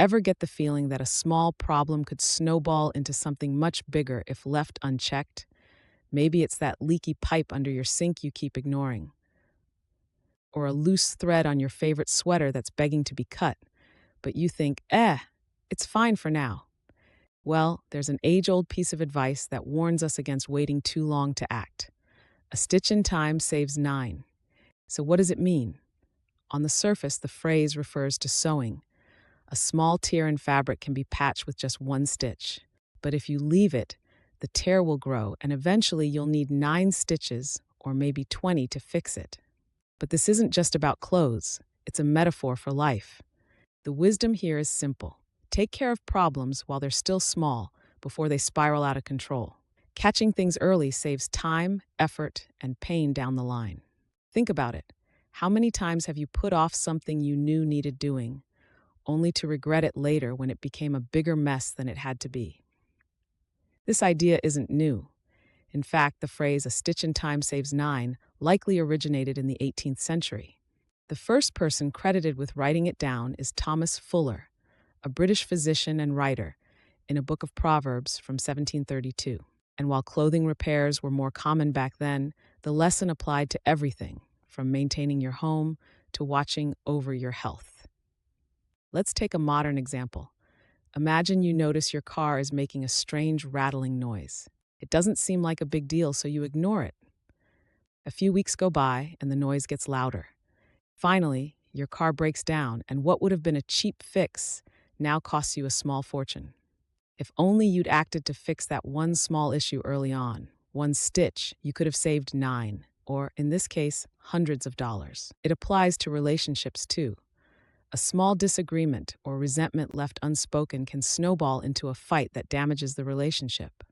Ever get the feeling that a small problem could snowball into something much bigger if left unchecked? Maybe it's that leaky pipe under your sink you keep ignoring, or a loose thread on your favorite sweater that's begging to be cut, but you think, it's fine for now. Well, there's an age old piece of advice that warns us against waiting too long to act. A stitch in time saves nine. So, what does it mean? On the surface, the phrase refers to sewing. A small tear in fabric can be patched with just one stitch. But if you leave it, the tear will grow, and eventually you'll need 9 stitches or maybe 20 to fix it. But this isn't just about clothes, it's a metaphor for life. The wisdom here is simple. Take care of problems while they're still small before they spiral out of control. Catching things early saves time, effort, and pain down the line. Think about it. How many times have you put off something you knew needed doing, only to regret it later when it became a bigger mess than it had to be? This idea isn't new. In fact, the phrase "a stitch in time saves nine" likely originated in the 18th century. The first person credited with writing it down is Thomas Fuller, a British physician and writer, in a book of Proverbs from 1732. And while clothing repairs were more common back then, the lesson applied to everything, from maintaining your home to watching over your health. Let's take a modern example. Imagine you notice your car is making a strange rattling noise. It doesn't seem like a big deal, so you ignore it. A few weeks go by, and the noise gets louder. Finally, your car breaks down, and what would have been a cheap fix now costs you a small fortune. If only you'd acted to fix that one small issue early on, one stitch, you could have saved 9, or in this case, hundreds of dollars. It applies to relationships too. A small disagreement or resentment left unspoken can snowball into a fight that damages the relationship.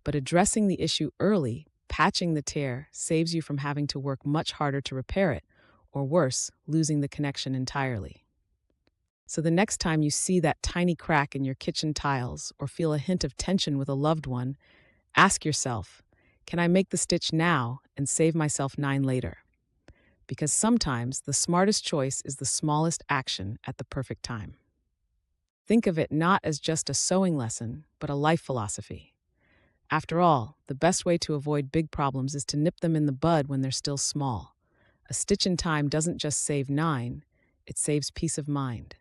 But addressing the issue early, patching the tear, saves you from having to work much harder to repair it, or worse, losing the connection entirely. So the next time you see that tiny crack in your kitchen tiles or feel a hint of tension with a loved one, ask yourself, can I make the stitch now and save myself 9 later? Because sometimes the smartest choice is the smallest action at the perfect time. Think of it not as just a sewing lesson, but a life philosophy. After all, the best way to avoid big problems is to nip them in the bud when they're still small. A stitch in time doesn't just save 9, it saves peace of mind.